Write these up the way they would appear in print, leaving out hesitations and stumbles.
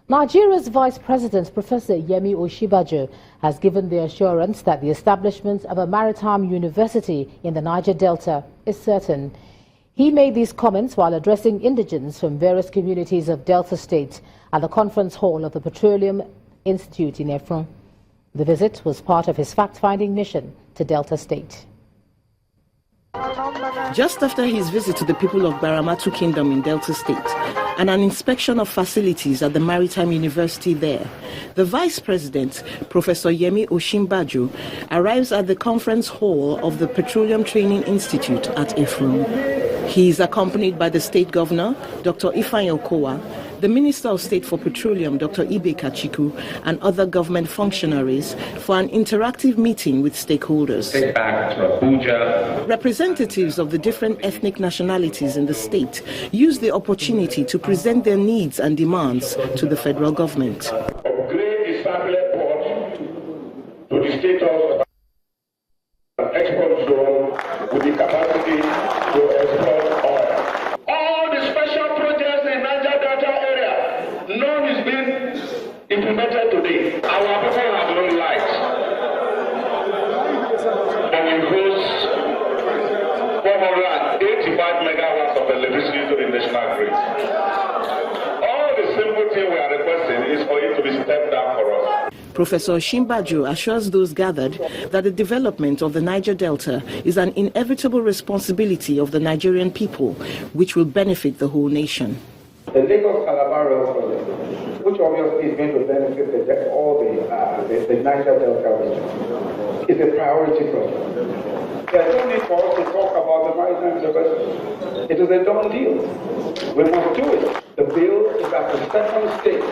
Nigeria's Vice President, Professor Yemi Osinbajo, has given the assurance that the establishment of a maritime university in the Niger Delta is certain. He made these comments while addressing indigents from various communities of Delta State at the conference hall of the Petroleum Institute in Efron. The visit was part of his fact-finding mission to Delta State. Just after his visit to the people of Baramatu Kingdom in Delta State and an inspection of facilities at the Maritime University there, the Vice President, Professor Yemi Osinbajo, arrives at the conference hall of the Petroleum Training Institute at Efron. He is accompanied by the State Governor, Dr. Ifeanyi Okowa, the Minister of State for Petroleum, Dr. Ibe Kachiku, and other government functionaries for an interactive meeting with stakeholders. Representatives of the different ethnic nationalities in the state used the opportunity to present their needs and demands to the federal government. Upgrade the satellite port to the status of an export zone with the capacity to export oil. All the special projects in Niger Delta area, none is being implemented today. Our people have no light, but we host 485 megawatts of electricity to the national grid. All the simple thing we are requesting is for it to be stepped down for us. Professor Osinbajo assures those gathered that the development of the Niger Delta is an inevitable responsibility of the Nigerian people, which will benefit the whole nation. The Lagos-Calabar Rail project, which obviously is going to benefit all the Niger Delta region, is a priority project. There's no need for us to talk about the Maritime University. It is a done deal. We must do it. The bill is at the second stage.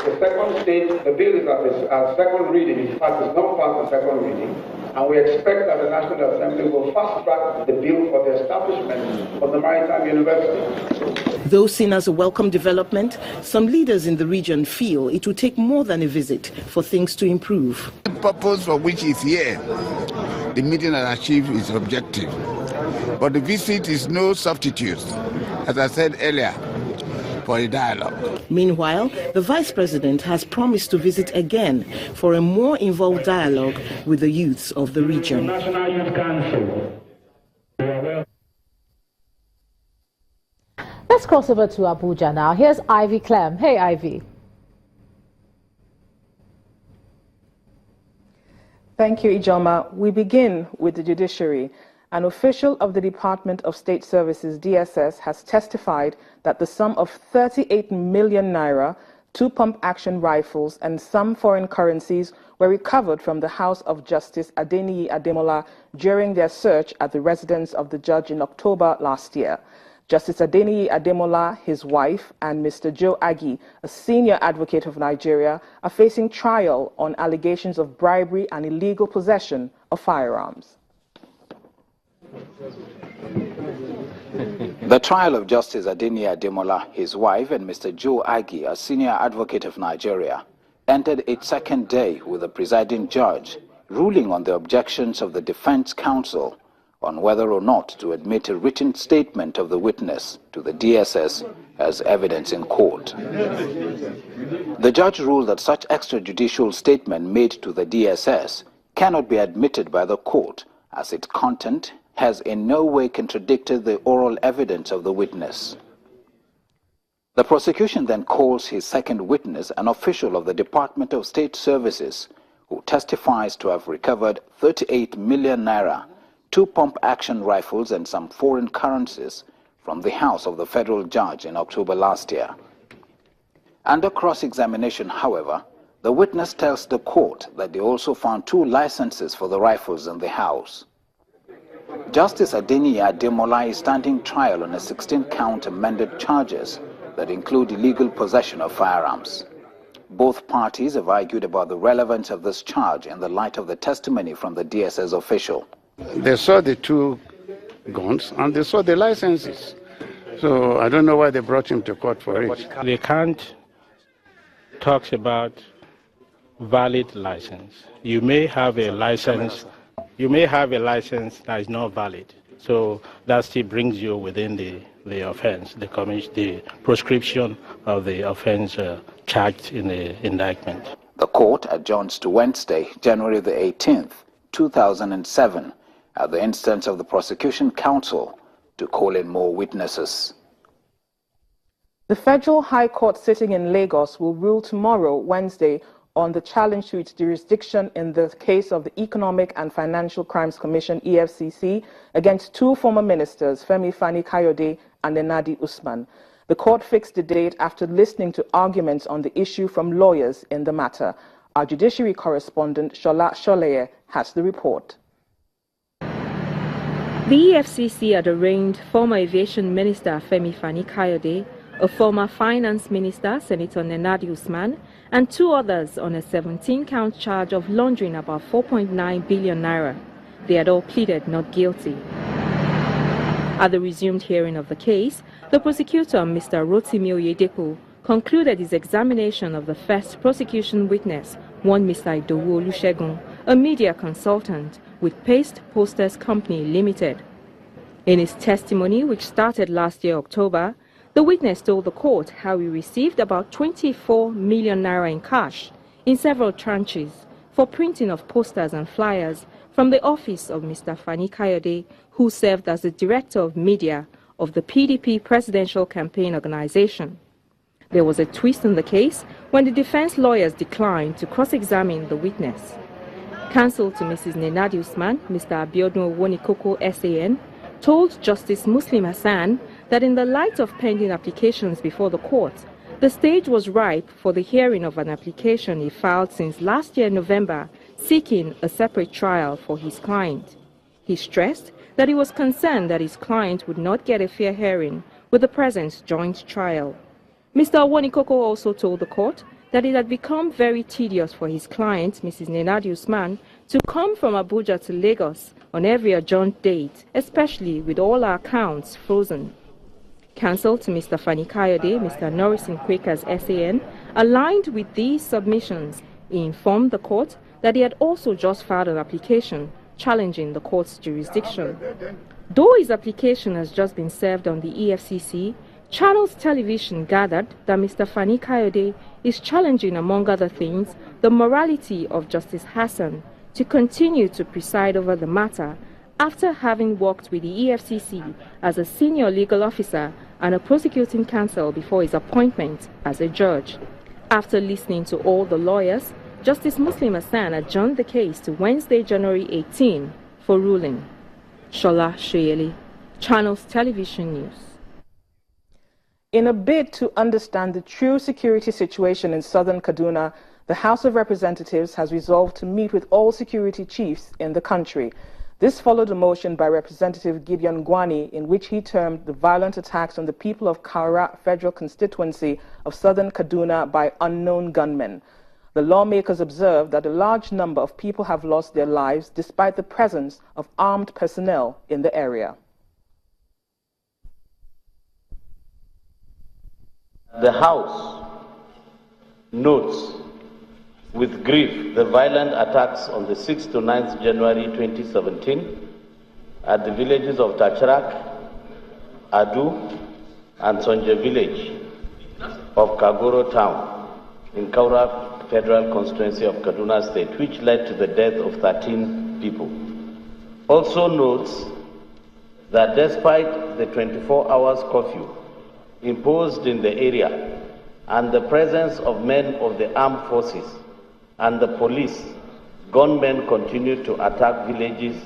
The second stage, the bill is at the second reading. In fact, it's not past the second reading. And we expect that the National Assembly will fast-track the bill for the establishment of the Maritime University. Though seen as a welcome development, some leaders in the region feel it will take more than a visit for things to improve. The purpose for which he's here, the meeting has achieved its objective. But the visit is no substitute, as I said earlier, for a dialogue. Meanwhile, the Vice President has promised to visit again for a more involved dialogue with the youths of the region. National Youth Council. Let's cross over to Abuja now. Here's Ivy Clem. Hey, Ivy. Thank you, Ijoma. We begin with the Judiciary. An official of the Department of State Services, DSS, has testified that the sum of 38 million naira, 2 pump-action rifles, and some foreign currencies were recovered from the house of Justice Adeniyi Ademola during their search at the residence of the judge in October last year. Justice Adeniyi Ademola, his wife, and Mr. Joe Aggie, a senior advocate of Nigeria, are facing trial on allegations of bribery and illegal possession of firearms. The trial of Justice Adeniyi Ademola, his wife, and Mr. Joe Aggie, a senior advocate of Nigeria, entered its second day with the presiding judge ruling on the objections of the defense counsel on whether or not to admit a written statement of the witness to the DSS as evidence in court. The judge ruled that such extrajudicial statement made to the DSS cannot be admitted by the court, as its content has in no way contradicted the oral evidence of the witness. The prosecution then calls his second witness an official of the Department of State Services who testifies to have recovered 38 million naira, 2 pump-action rifles and some foreign currencies from the house of the federal judge in October last year. Under cross-examination, however, the witness tells the court that they also found 2 licenses for the rifles in the house. Justice Adeniyi Ademola is standing trial on a 16-count amended charges that include illegal possession of firearms. Both parties have argued about the relevance of this charge in the light of the testimony from the DSS official. They saw the 2 guns and they saw the licenses. So I don't know why they brought him to court for it. They can't talk about valid license. You may have a license that is not valid. So that still brings you within the offense, the prescription of the offense charged in the indictment. The court adjourns to Wednesday, January the 18th, 2007, at the instance of the prosecution counsel to call in more witnesses. The Federal High Court sitting in Lagos will rule tomorrow, Wednesday, on the challenge to its jurisdiction in the case of the Economic and Financial Crimes Commission, EFCC, against two former ministers, Femi Fani-Kayode and Nnadi Usman. The court fixed the date after listening to arguments on the issue from lawyers in the matter. Our Judiciary correspondent, Shola Sholeye, has the report. The EFCC had arraigned former Aviation Minister Femi Fani-Kayode, a former Finance Minister, Senator Nnadi Usman, and two others on a 17-count charge of laundering about 4.9 billion naira. They had all pleaded not guilty. At the resumed hearing of the case, the prosecutor, Mr. Rotimi Oyedepo, concluded his examination of the first prosecution witness, one Mr. Idowu Olusegun, a media consultant with Paste Posters Company Limited. In his testimony, which started last year, October, the witness told the court how he received about 24 million naira in cash in several tranches for printing of posters and flyers from the office of Mr. Fani-Kayode, who served as the director of media of the PDP Presidential Campaign Organization. There was a twist in the case when the defense lawyers declined to cross-examine the witness. Counsel to Mrs. Nnadi Usman, Mr. Abiodun Owonikoko SAN, told Justice Muslim Hassan that in the light of pending applications before the court, the stage was ripe for the hearing of an application he filed since last year November, seeking a separate trial for his client. He stressed that he was concerned that his client would not get a fair hearing with the present joint trial. Mr. Owonikoko also told the court that it had become very tedious for his client, Mrs. Nnadi Usman, to come from Abuja to Lagos on every adjourned date, especially with all our accounts frozen. Counsel to Mr. Fani-Kayode, Mr. Norrisin Quakers SAN, aligned with these submissions. He informed the court that he had also just filed an application challenging the court's jurisdiction. Though his application has just been served on the EFCC, Channels Television gathered that Mr. Fani-Kayode is challenging, among other things, the morality of Justice Hassan to continue to preside over the matter after having worked with the EFCC as a senior legal officer and a prosecuting counsel before his appointment as a judge. After listening to all the lawyers, Justice Muslim Hassan adjourned the case to Wednesday, January 18 for ruling. Shola Shoyele, Channels Television News. In a bid to understand the true security situation in southern Kaduna, the House of Representatives has resolved to meet with all security chiefs in the country. This followed a motion by Representative Gideon Gwani in which he termed the violent attacks on the people of Kaura Federal Constituency of southern Kaduna by unknown gunmen. The lawmakers observed that a large number of people have lost their lives despite the presence of armed personnel in the area. The House notes with grief the violent attacks on the 6th to 9th January 2017 at the villages of Tachrak, Adu, and Sonje village of Kagoro town in Kaura Federal Constituency of Kaduna State, which led to the death of 13 people. Also notes that despite the 24 hours curfew imposed in the area and the presence of men of the armed forces and the police, gunmen continued to attack villages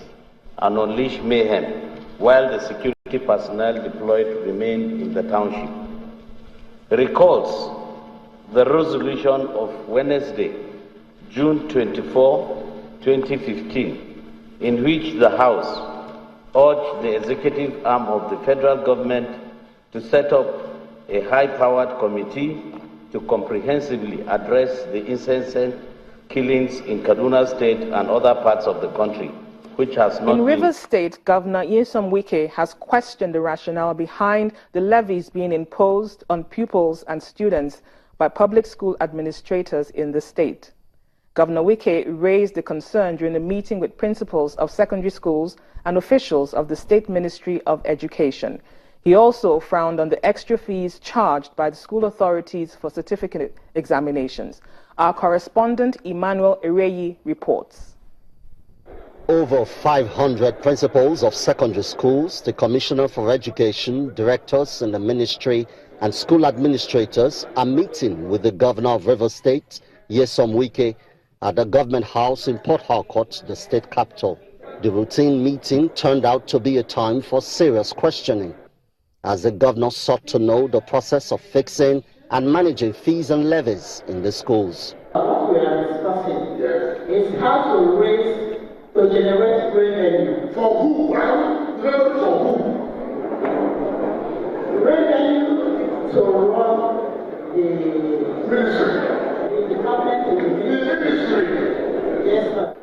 and unleash mayhem while the security personnel deployed remained in the township. Recalls the resolution of Wednesday, June 24, 2015, in which the House urged the executive arm of the federal government to set up a high-powered committee to comprehensively address the incessant killings in Kaduna State and other parts of the country, which has not In been... Rivers State, Governor Nyesom Wike has questioned the rationale behind the levies being imposed on pupils and students by public school administrators in the state. Governor Wike raised the concern during a meeting with principals of secondary schools and officials of the State Ministry of Education. He also frowned on the extra fees charged by the school authorities for certificate examinations. Our correspondent Emmanuel Ereyi reports. Over 500 principals of secondary schools, the Commissioner for Education, directors in the ministry, and school administrators are meeting with the Governor of Rivers State, Nyesom Wike, at the Government House in Port Harcourt, the state capital. The routine meeting turned out to be a time for serious questioning, as the governor sought to know the process of fixing and managing fees and levies in the schools. What we are discussing is how to generate revenue. For who? For who? Revenue to run the ministry. The department of the ministry. Yes, sir.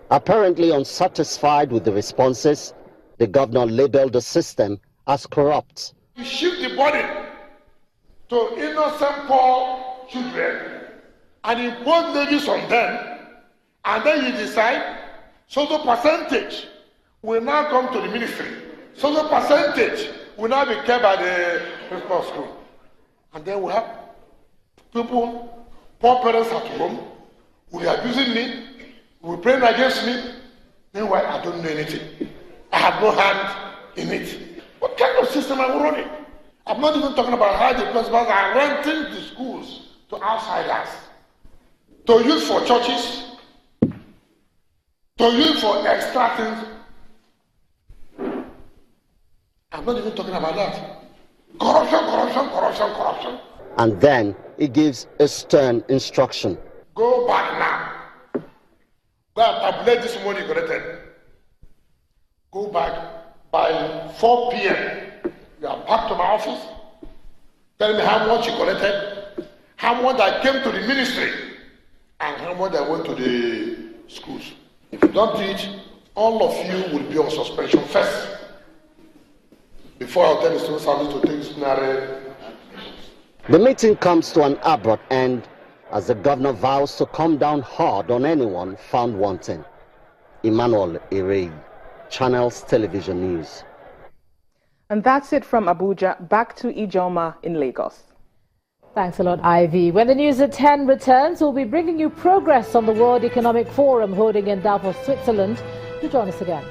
Apparently unsatisfied with the responses, the governor labeled the system as corrupt. You shift the burden to innocent poor children and impose levies on them, and then you decide so the percentage will now come to the ministry. So the percentage will now be kept by the principal school. And then we have people, poor parents at home, who are abusing me, who are praying against me. Then why I don't know anything. I have no hand in it. What kind of system are we running? I'm not even talking about how the principals are renting the schools to outsiders, to use for churches, to use for extra things. I'm not even talking about that. Corruption. And then he gives a stern instruction. Go back now. Go and tabulate this money collected. Go back by 4 p.m. You are back to my office. Tell me how much you collected, how much that came to the ministry, and how much that went to the schools. If you don't do it, all of you will be on suspension first. Before I tell the student service to take disciplinary. The meeting comes to an abrupt end as the governor vows to come down hard on anyone found wanting. Emmanuel Ereyi, Channels Television News. And that's it from Abuja. Back to Ijoma in Lagos. Thanks a lot, Ivy. When the news at 10 returns, we'll be bringing you progress on the World Economic Forum holding in Davos, Switzerland. Do join us again.